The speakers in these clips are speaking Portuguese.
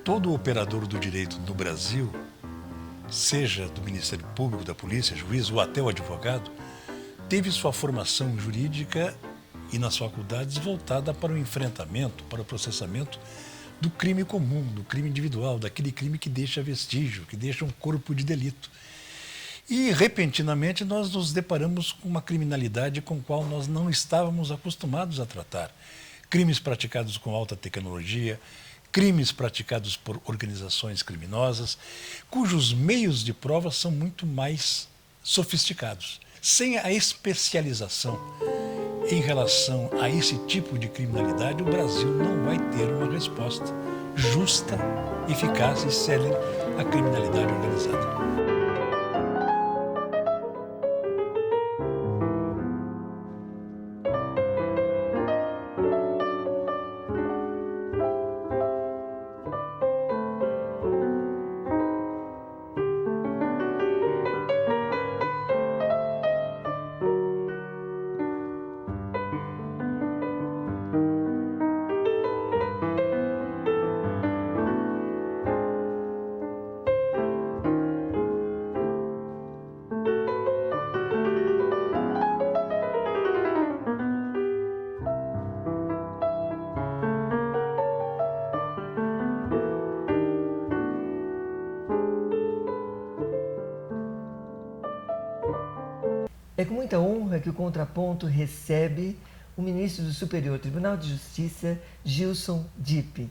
Todo operador do direito no Brasil, seja do Ministério Público, da Polícia, juiz ou até o advogado, teve sua formação jurídica e nas faculdades voltada para o enfrentamento, para o processamento do crime comum, do crime individual, daquele crime que deixa vestígio, que deixa um corpo de delito. E, repentinamente, nós nos deparamos com uma criminalidade com a qual nós não estávamos acostumados a tratar. Crimes praticados com alta tecnologia, crimes praticados por organizações criminosas, cujos meios de prova são muito mais sofisticados. Sem a especialização em relação a esse tipo de criminalidade, o Brasil não vai ter uma resposta justa, eficaz e célere à criminalidade organizada. É com muita honra que o Contraponto recebe o ministro do Superior Tribunal de Justiça, Gilson Dipp,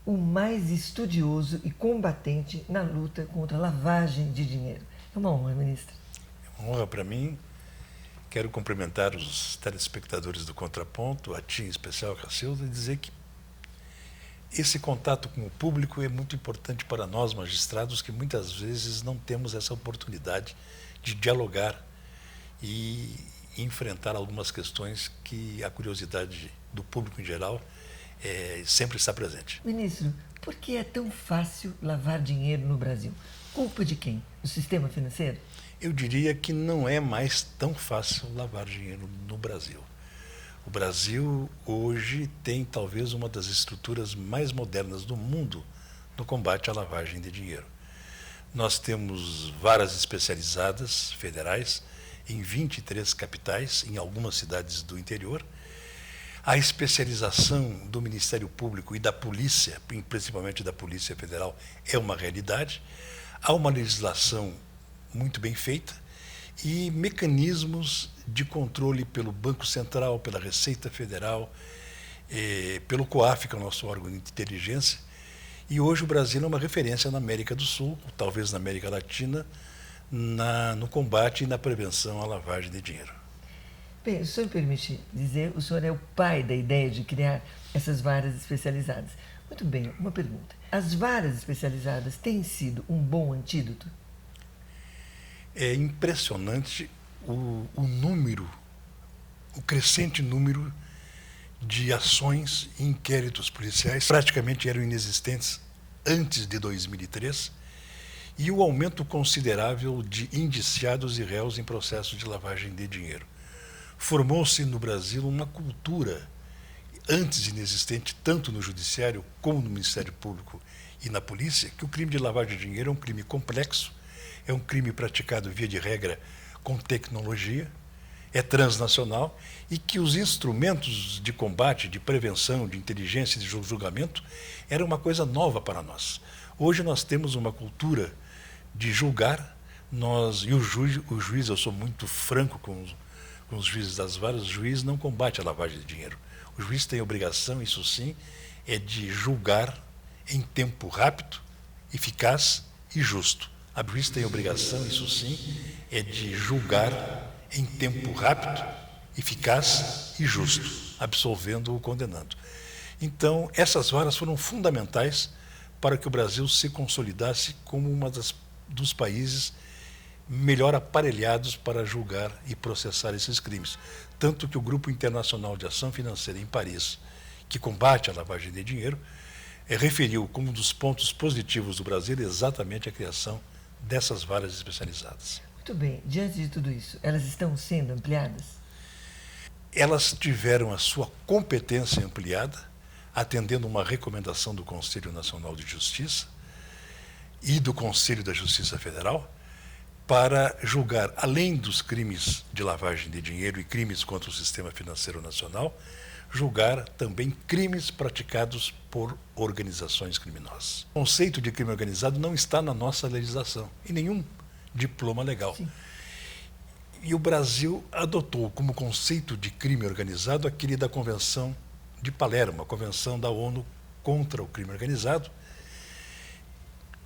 o mais estudioso e combatente na luta contra a lavagem de dinheiro. É uma honra, ministro. É uma honra para mim. Quero cumprimentar os telespectadores do Contraponto, a ti em especial, Cacilda, e dizer que esse contato com o público é muito importante para nós, magistrados, que muitas vezes não temos essa oportunidade de dialogar e enfrentar algumas questões que a curiosidade do público em geral sempre está presente. Ministro, por que é tão fácil lavar dinheiro no Brasil? Culpa de quem? Do sistema financeiro? Eu diria que não é mais tão fácil lavar dinheiro no Brasil. O Brasil hoje tem talvez uma das estruturas mais modernas do mundo no combate à lavagem de dinheiro. Nós temos varas especializadas federais em 23 capitais, em algumas cidades do interior. A especialização do Ministério Público e da Polícia, principalmente da Polícia Federal, é uma realidade. Há uma legislação muito bem feita e mecanismos de controle pelo Banco Central, pela Receita Federal, pelo COAF, que é o nosso órgão de inteligência. E hoje o Brasil é uma referência na América do Sul, talvez na América Latina, no combate e na prevenção à lavagem de dinheiro. Bem, o senhor me permite dizer, o senhor é o pai da ideia de criar essas varas especializadas. Muito bem, uma pergunta. As varas especializadas têm sido um bom antídoto? É impressionante o crescente número de ações e inquéritos policiais, praticamente eram inexistentes antes de 2003, e o aumento considerável de indiciados e réus em processo de lavagem de dinheiro. Formou-se no Brasil uma cultura antes inexistente, tanto no Judiciário como no Ministério Público e na Polícia, que o crime de lavagem de dinheiro é um crime complexo, é um crime praticado, via de regra, com tecnologia, é transnacional e que os instrumentos de combate, de prevenção, de inteligência e de julgamento eram uma coisa nova para nós. Hoje nós temos uma cultura de julgar, e o juiz, eu sou muito franco com os juízes das varas, o juiz não combate a lavagem de dinheiro. O juiz tem a obrigação, isso sim, é de julgar em tempo rápido, eficaz e justo. A juiz tem a obrigação, isso sim, é de julgar em tempo rápido, eficaz e justo, absolvendo ou condenando. Então, essas varas foram fundamentais para que o Brasil se consolidasse como dos países melhor aparelhados para julgar e processar esses crimes. Tanto que o Grupo Internacional de Ação Financeira em Paris, que combate a lavagem de dinheiro, referiu como um dos pontos positivos do Brasil exatamente a criação dessas varas especializadas. Muito bem. Diante de tudo isso, elas estão sendo ampliadas? Elas tiveram a sua competência ampliada, atendendo uma recomendação do Conselho Nacional de Justiça e do Conselho da Justiça Federal, para julgar, além dos crimes de lavagem de dinheiro e crimes contra o sistema financeiro nacional, julgar também crimes praticados por organizações criminosas. O conceito de crime organizado não está na nossa legislação, em nenhum diploma legal. Sim. E o Brasil adotou como conceito de crime organizado aquele da Convenção de Palermo, a Convenção da ONU contra o crime organizado,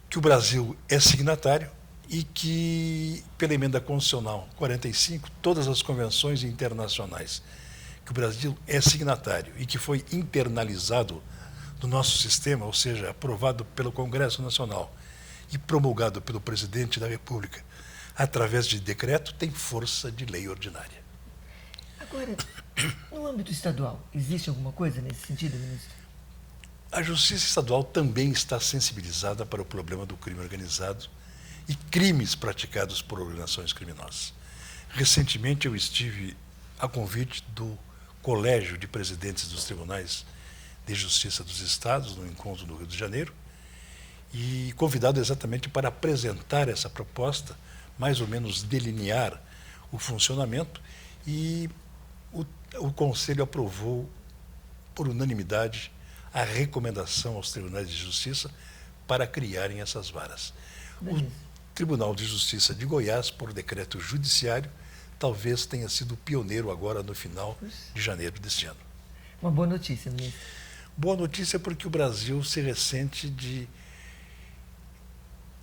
que o Brasil é signatário e que, pela emenda constitucional 45, todas as convenções internacionais que o Brasil é signatário e que foi internalizado no nosso sistema, ou seja, aprovado pelo Congresso Nacional e promulgado pelo Presidente da República através de decreto, tem força de lei ordinária. Agora, no âmbito estadual, existe alguma coisa nesse sentido, ministro? A Justiça Estadual também está sensibilizada para o problema do crime organizado e crimes praticados por organizações criminosas. Recentemente eu estive a convite do Colégio de Presidentes dos Tribunais de Justiça dos Estados, no encontro no Rio de Janeiro, e convidado exatamente para apresentar essa proposta, mais ou menos delinear o funcionamento, e o Conselho aprovou por unanimidade a recomendação aos tribunais de justiça para criarem essas varas. Beleza. O Tribunal de Justiça de Goiás, por decreto judiciário, talvez tenha sido pioneiro agora no final de janeiro deste ano. Uma boa notícia, ministro. Boa notícia porque o Brasil se ressente de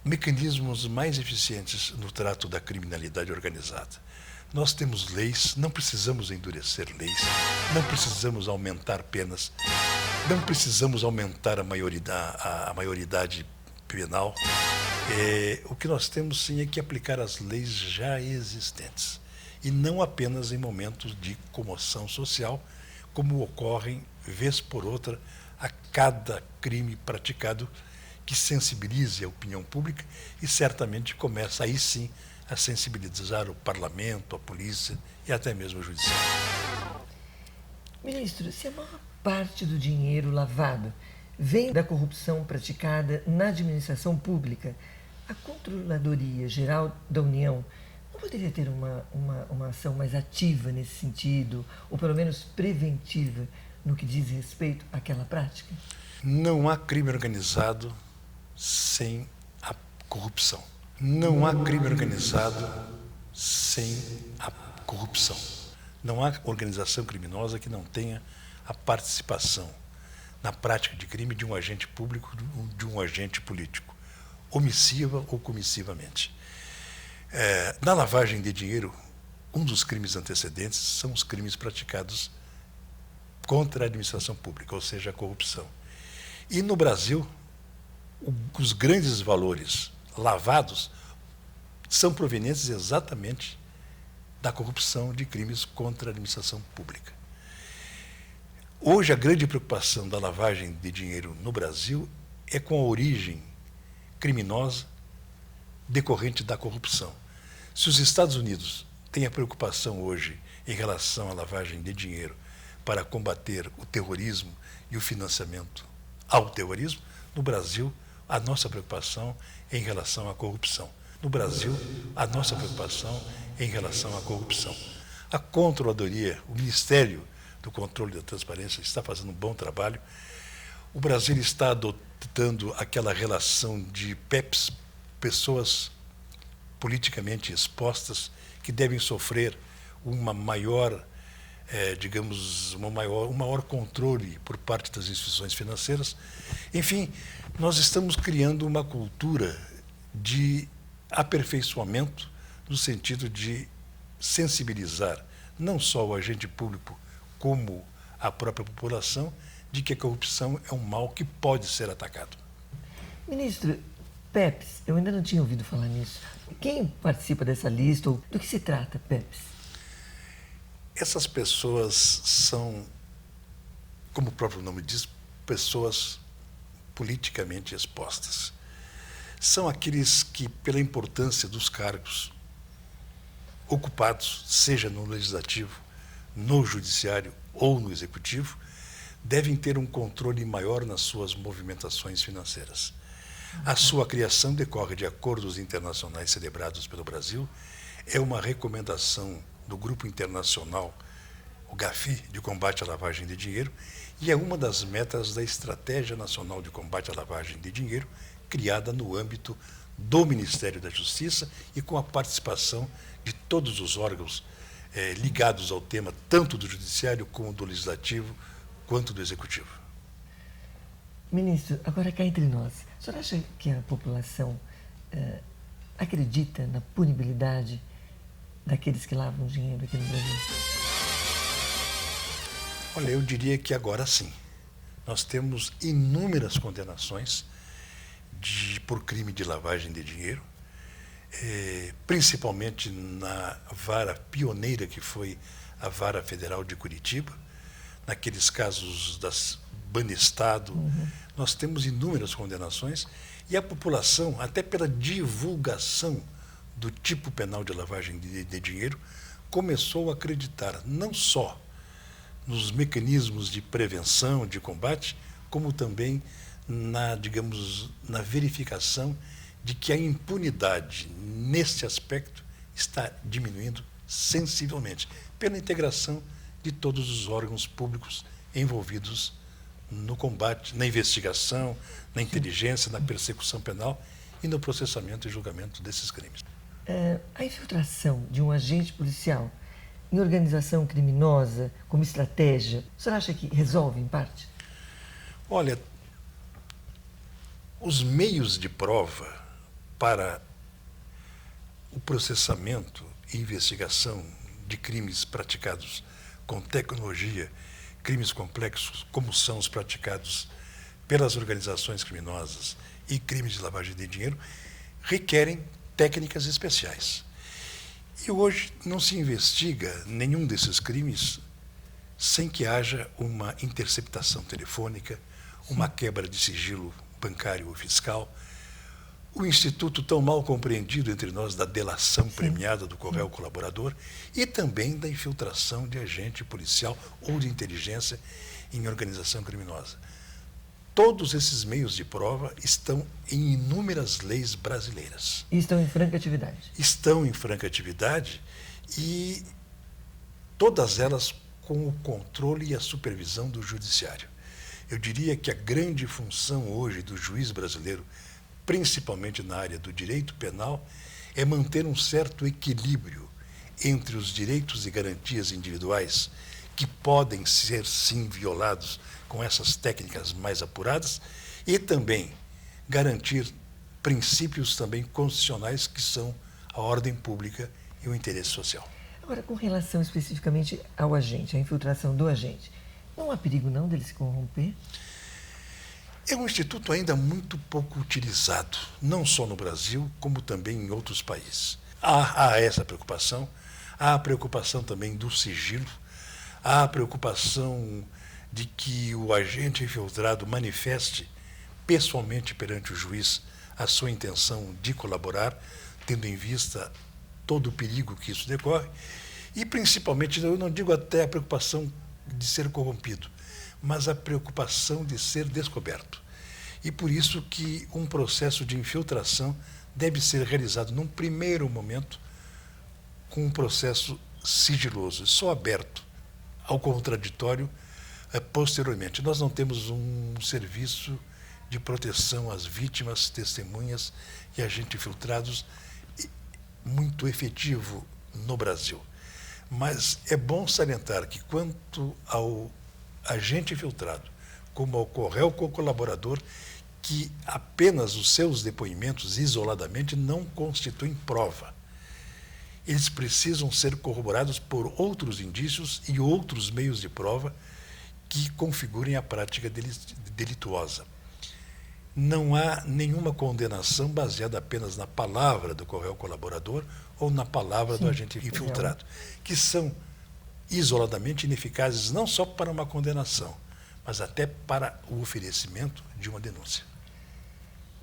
mecanismos mais eficientes no trato da criminalidade organizada. Nós temos leis, não precisamos endurecer leis, não precisamos aumentar penas, não precisamos aumentar a maioridade penal. O que nós temos sim é que aplicar as leis já existentes e não apenas em momentos de comoção social, como ocorrem vez por outra a cada crime praticado, que sensibilize a opinião pública e certamente começa aí sim a sensibilizar o parlamento, a polícia e até mesmo o judiciário. Ministro, se a maior parte do dinheiro lavado vem da corrupção praticada na administração pública, a Controladoria Geral da União não poderia ter uma ação mais ativa nesse sentido, ou pelo menos preventiva, no que diz respeito àquela prática? Não há crime organizado sem a corrupção. Não há crime organizado sem a corrupção. Não há organização criminosa que não tenha a participação na prática de crime de um agente público ou de um agente político, omissiva ou comissivamente. Na lavagem de dinheiro, um dos crimes antecedentes são os crimes praticados contra a administração pública, ou seja, a corrupção. E no Brasil, os grandes valores lavados são provenientes exatamente da corrupção de crimes contra a administração pública. Hoje, a grande preocupação da lavagem de dinheiro no Brasil é com a origem criminosa decorrente da corrupção. Se os Estados Unidos têm a preocupação hoje em relação à lavagem de dinheiro para combater o terrorismo e o financiamento ao terrorismo, no Brasil, a nossa preocupação é em relação à corrupção. No Brasil, a nossa preocupação é em relação à corrupção. A Controladoria, o Ministério do Controle da Transparência está fazendo um bom trabalho. O Brasil está adotando aquela relação de PEPs, pessoas politicamente expostas, que devem sofrer uma maior, um maior controle por parte das instituições financeiras. Enfim, nós estamos criando uma cultura de aperfeiçoamento no sentido de sensibilizar não só o agente público como a própria população de que a corrupção é um mal que pode ser atacado. Ministro, PEPs, eu ainda não tinha ouvido falar nisso. Quem participa dessa lista ou do que se trata, PEPs? Essas pessoas são, como o próprio nome diz, pessoas politicamente expostas. São aqueles que, pela importância dos cargos ocupados, seja no legislativo, no judiciário ou no executivo, devem ter um controle maior nas suas movimentações financeiras. A sua criação decorre de acordos internacionais celebrados pelo Brasil, é uma recomendação do Grupo Internacional, o GAFI, de combate à lavagem de dinheiro, e é uma das metas da Estratégia Nacional de Combate à Lavagem de Dinheiro, criada no âmbito do Ministério da Justiça e com a participação de todos os órgãos ligados ao tema, tanto do Judiciário como do Legislativo, quanto do Executivo. Ministro, agora cá entre nós, o senhor acha que a população acredita na punibilidade daqueles que lavam dinheiro aqui no Brasil? Olha, eu diria que agora sim. Nós temos inúmeras condenações por crime de lavagem de dinheiro, principalmente na vara pioneira que foi a Vara Federal de Curitiba, naqueles casos das Banestado. Nós temos inúmeras condenações e a população, até pela divulgação do tipo penal de lavagem de dinheiro, começou a acreditar não só nos mecanismos de prevenção, de combate, como também na verificação de que a impunidade nesse aspecto está diminuindo sensivelmente, pela integração de todos os órgãos públicos envolvidos no combate, na investigação, na inteligência, na persecução penal e no processamento e julgamento desses crimes. A infiltração de um agente policial em organização criminosa como estratégia, o senhor acha que resolve em parte? Olha, os meios de prova para o processamento e investigação de crimes praticados com tecnologia, crimes complexos, como são os praticados pelas organizações criminosas e crimes de lavagem de dinheiro, requerem técnicas especiais. E hoje não se investiga nenhum desses crimes sem que haja uma interceptação telefônica, uma quebra de sigilo bancário ou fiscal, o instituto tão mal compreendido entre nós da delação premiada do correio colaborador e também da infiltração de agente policial ou de inteligência em organização criminosa. Todos esses meios de prova estão em inúmeras leis brasileiras. E estão em franca atividade. Estão em franca atividade e todas elas com o controle e a supervisão do judiciário. Eu diria que a grande função hoje do juiz brasileiro, principalmente na área do direito penal, é manter um certo equilíbrio entre os direitos e garantias individuais que podem ser, sim, violados com essas técnicas mais apuradas e também garantir princípios também constitucionais que são a ordem pública e o interesse social. Agora, com relação especificamente ao agente, à infiltração do agente, não há perigo não dele se corromper? É um instituto ainda muito pouco utilizado, não só no Brasil, como também em outros países. Há essa preocupação, há a preocupação também do sigilo, há a preocupação de que o agente infiltrado manifeste pessoalmente perante o juiz a sua intenção de colaborar, tendo em vista todo o perigo que isso decorre, e principalmente, eu não digo até a preocupação de ser corrompido, mas a preocupação de ser descoberto. E por isso que um processo de infiltração deve ser realizado num primeiro momento com um processo sigiloso, só aberto ao contraditório posteriormente. Nós não temos um serviço de proteção às vítimas, testemunhas e agentes infiltrados muito efetivo no Brasil. Mas é bom salientar que, quanto ao agente infiltrado, como ao correio colaborador, que apenas os seus depoimentos isoladamente não constituem prova. Eles precisam ser corroborados por outros indícios e outros meios de prova que configurem a prática delituosa. Não há nenhuma condenação baseada apenas na palavra do correio colaborador ou na palavra do agente infiltrado, que são isoladamente ineficazes não só para uma condenação, mas até para o oferecimento de uma denúncia.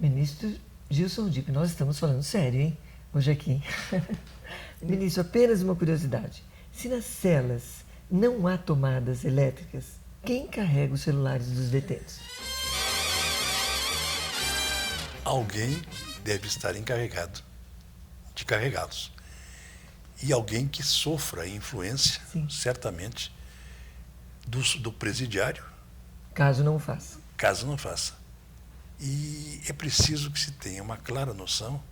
Ministro Gilson Dipp, nós estamos falando sério, hein? Hoje aqui. Ministro, apenas uma curiosidade. Se nas celas não há tomadas elétricas, quem carrega os celulares dos detentos? Alguém deve estar encarregado de carregá-los. E alguém que sofra a influência, Sim. certamente, do presidiário, Caso não faça. caso não faça. E é preciso que se tenha uma clara noção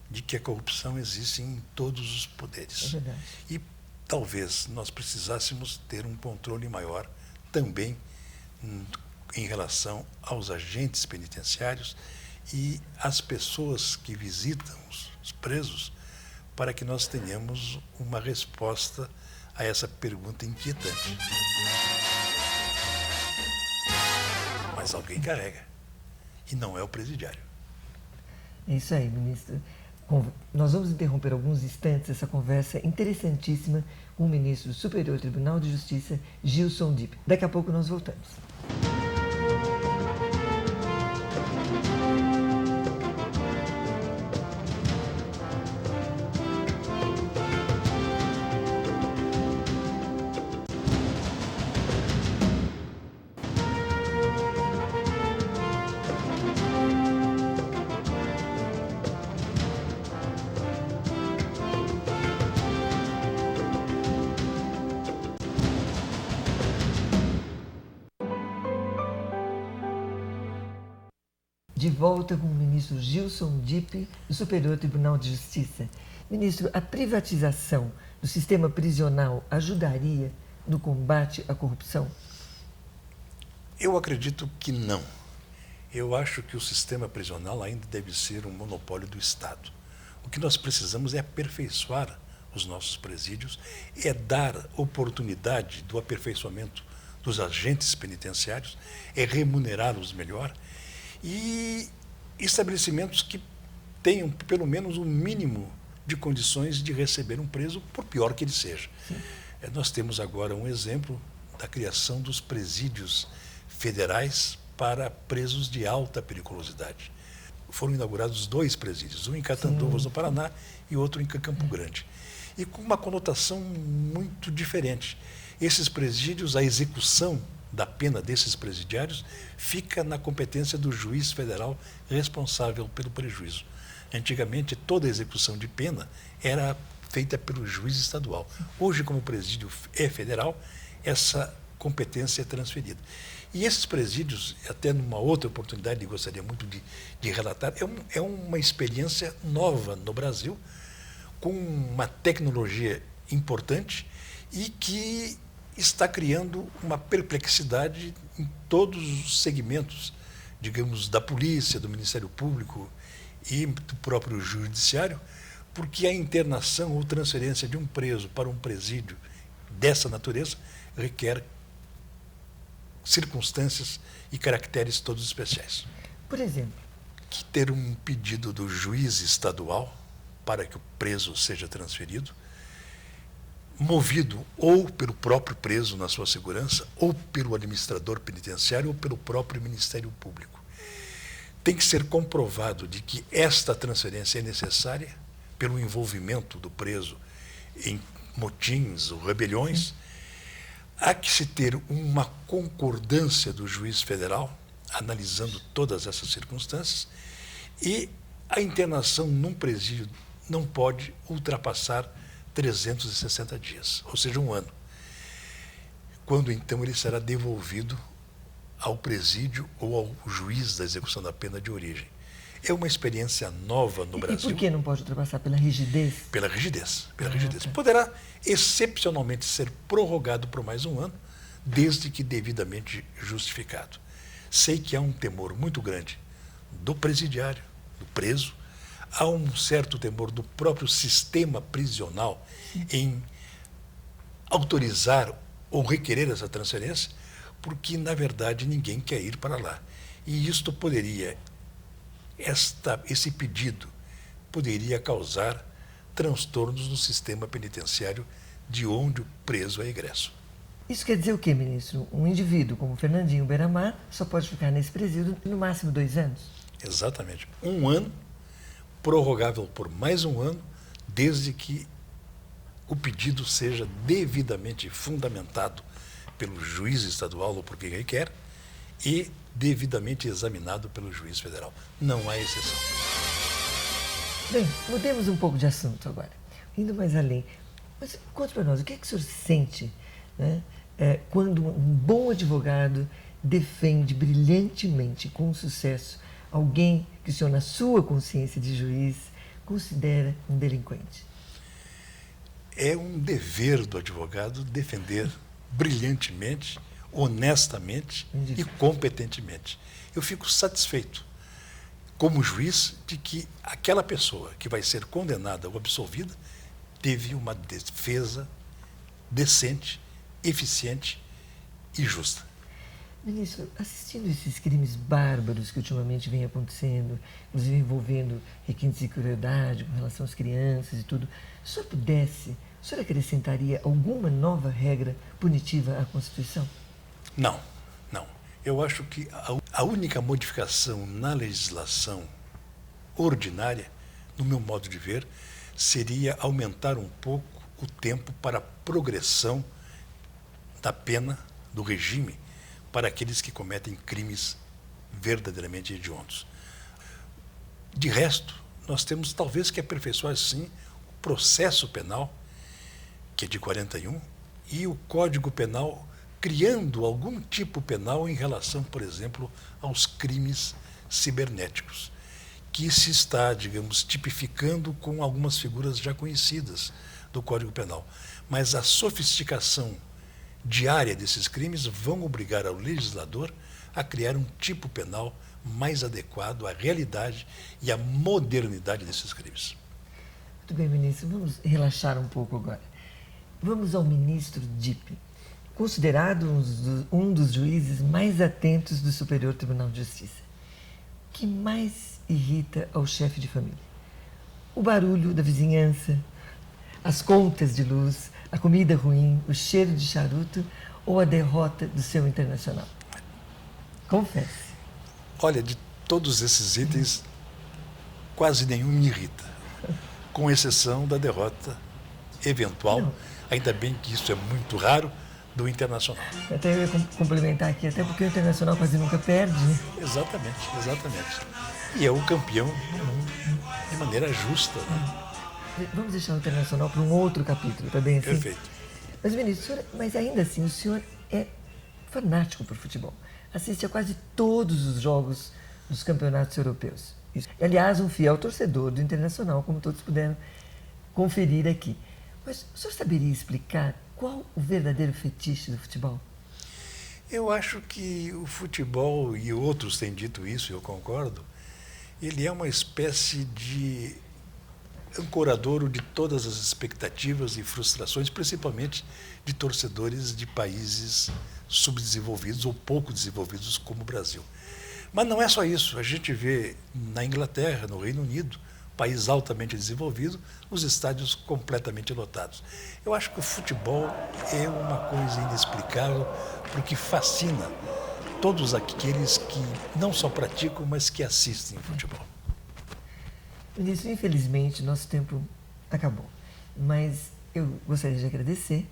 de que a corrupção existe em todos os poderes. É verdade. E talvez nós precisássemos ter um controle maior também em relação aos agentes penitenciários e às pessoas que visitam os presos, para que nós tenhamos uma resposta a essa pergunta inquietante. Mas alguém carrega, e não é o presidiário. É isso aí, ministro. Nós vamos interromper alguns instantes essa conversa interessantíssima com o ministro do Superior Tribunal de Justiça, Gilson Dipp. Daqui a pouco nós voltamos. De volta com o ministro Gilson Dipp, do Superior Tribunal de Justiça. Ministro, a privatização do sistema prisional ajudaria no combate à corrupção? Eu acredito que não. Eu acho que o sistema prisional ainda deve ser um monopólio do Estado. O que nós precisamos é aperfeiçoar os nossos presídios, é dar oportunidade do aperfeiçoamento dos agentes penitenciários, é remunerá-los melhor, e estabelecimentos que tenham pelo menos o mínimo de condições de receber um preso, por pior que ele seja. Nós temos agora um exemplo da criação dos presídios federais para presos de alta periculosidade. Foram inaugurados 2 presídios, um em Catanduvas, no Paraná, e outro em Campo Grande. E com uma conotação muito diferente. Esses presídios, a execução da pena desses presidiários fica na competência do juiz federal responsável pelo prejuízo. Antigamente, toda a execução de pena era feita pelo juiz estadual. Hoje, como o presídio é federal, essa competência é transferida. E esses presídios, até numa outra oportunidade, gostaria muito de relatar, é uma experiência nova no Brasil, com uma tecnologia importante e que está criando uma perplexidade em todos os segmentos, digamos, da polícia, do Ministério Público e do próprio judiciário, porque a internação ou transferência de um preso para um presídio dessa natureza requer circunstâncias e caracteres todos especiais. Por exemplo? Que ter um pedido do juiz estadual para que o preso seja transferido, movido ou pelo próprio preso na sua segurança, ou pelo administrador penitenciário, ou pelo próprio Ministério Público. Tem que ser comprovado de que esta transferência é necessária pelo envolvimento do preso em motins ou rebeliões. Há que se ter uma concordância do juiz federal, analisando todas essas circunstâncias, e a internação num presídio não pode ultrapassar 360 dias, ou seja, 1 ano. Quando então ele será devolvido ao presídio ou ao juiz da execução da pena de origem. É uma experiência nova no Brasil. E por que não pode ultrapassar? Pela rigidez? Pela rigidez. Poderá excepcionalmente ser prorrogado por mais 1 ano, desde que devidamente justificado. Sei que há um temor muito grande do presidiário, do preso, há um certo temor do próprio sistema prisional em autorizar ou requerer essa transferência, porque, na verdade, ninguém quer ir para lá. E isto poderia, esse pedido poderia causar transtornos no sistema penitenciário de onde o preso é egresso. Isso quer dizer o quê, ministro? Um indivíduo como Fernandinho Beiramar só pode ficar nesse presídio no máximo 2 anos? Exatamente. 1 ano, prorrogável por mais 1 ano, desde que o pedido seja devidamente fundamentado pelo juiz estadual ou por quem requer e devidamente examinado pelo juiz federal. Não há exceção. Bem, mudemos um pouco de assunto agora, indo mais além. Mas conte para nós, o que é que o senhor sente, né, quando um bom advogado defende brilhantemente, com sucesso, alguém que o senhor, na sua consciência de juiz, considera um delinquente? É um dever do advogado defender brilhantemente, honestamente e competentemente. Eu fico satisfeito, como juiz, de que aquela pessoa que vai ser condenada ou absolvida teve uma defesa decente, eficiente e justa. Ministro, assistindo esses crimes bárbaros que ultimamente vêm acontecendo, inclusive envolvendo requintes de crueldade com relação às crianças e tudo, se o senhor pudesse, o senhor acrescentaria alguma nova regra punitiva à Constituição? Não, não. Eu acho que a única modificação na legislação ordinária, no meu modo de ver, seria aumentar um pouco o tempo para a progressão da pena, do regime, para aqueles que cometem crimes verdadeiramente hediondos. De resto, nós temos talvez que aperfeiçoar, sim, o processo penal, que é de 41, e o Código Penal, criando algum tipo penal em relação, por exemplo, aos crimes cibernéticos, que se está, digamos, tipificando com algumas figuras já conhecidas do Código Penal. Mas a sofisticação diária desses crimes vão obrigar ao legislador a criar um tipo penal mais adequado à realidade e à modernidade desses crimes. Muito bem, ministro. Vamos relaxar um pouco agora. Vamos ao ministro Dipp, considerado um dos juízes mais atentos do Superior Tribunal de Justiça. O que mais irrita ao chefe de família? O barulho da vizinhança, as contas de luz, a comida ruim, o cheiro de charuto ou a derrota do seu Internacional? Confesse. Olha, de todos esses itens, quase nenhum me irrita, com exceção da derrota eventual, Não. ainda bem que isso é muito raro, do Internacional. Até eu ia complementar aqui, até porque o Internacional quase nunca perde, né? Exatamente, exatamente. E é o campeão do mundo de maneira justa, né? Vamos deixar o Internacional para um outro capítulo, tá bem assim? Perfeito. Mas, ministro, mas ainda assim, o senhor é fanático por futebol. Assiste a quase todos os jogos dos campeonatos europeus. Aliás, um fiel torcedor do Internacional, como todos puderam conferir aqui. Mas o senhor saberia explicar qual o verdadeiro fetiche do futebol? Eu acho que o futebol, e outros têm dito isso, e eu concordo, ele é uma espécie de ancoradouro de todas as expectativas e frustrações, principalmente de torcedores de países subdesenvolvidos ou pouco desenvolvidos como o Brasil. Mas não é só isso. A gente vê na Inglaterra, no Reino Unido, país altamente desenvolvido, os estádios completamente lotados. Eu acho que o futebol é uma coisa inexplicável, porque fascina todos aqueles que não só praticam, mas que assistem futebol. Ministro, infelizmente, nosso tempo acabou. Mas eu gostaria de agradecer.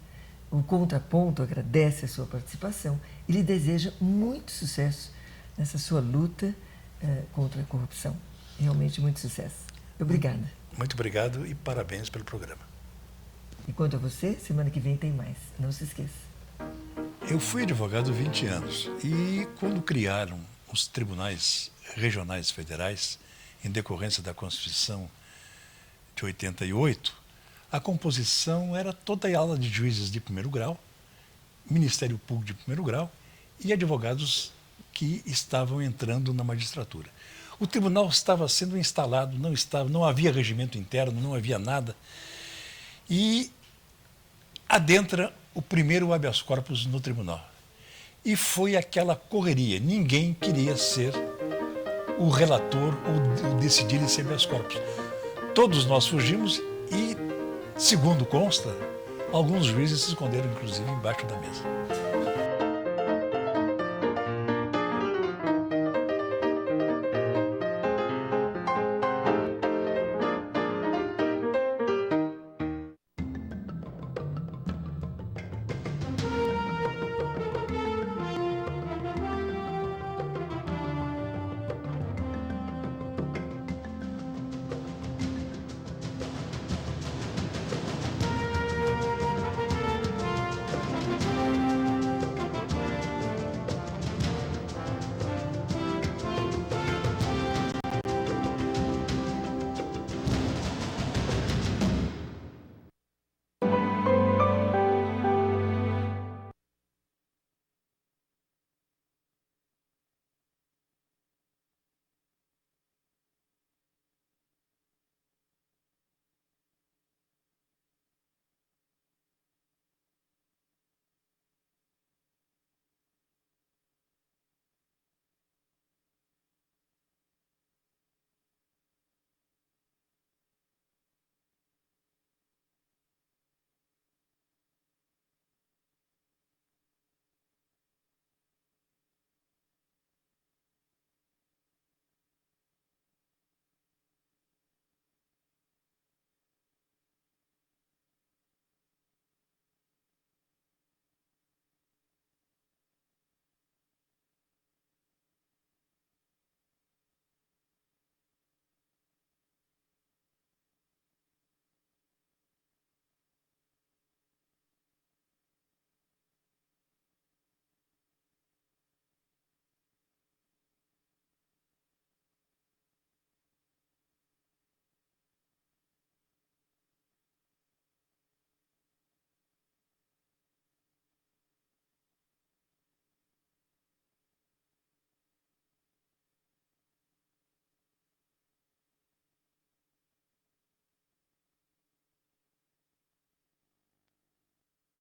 O Contraponto agradece a sua participação e lhe deseja muito sucesso nessa sua luta contra a corrupção. Realmente muito sucesso. Obrigada. Muito obrigado e parabéns pelo programa. E quanto a você, semana que vem tem mais. Não se esqueça. Eu fui advogado 20 anos e quando criaram os tribunais regionais federais, em decorrência da Constituição de 88, a composição era toda a ala de juízes de primeiro grau, Ministério Público de primeiro grau e advogados que estavam entrando na magistratura. O tribunal estava sendo instalado, não havia regimento interno, não havia nada. E adentra o primeiro habeas corpus no tribunal. E foi aquela correria, ninguém queria ser o relator ou decidir esse habeas corpus. Todos nós fugimos e, segundo consta, alguns juízes se esconderam, inclusive, embaixo da mesa.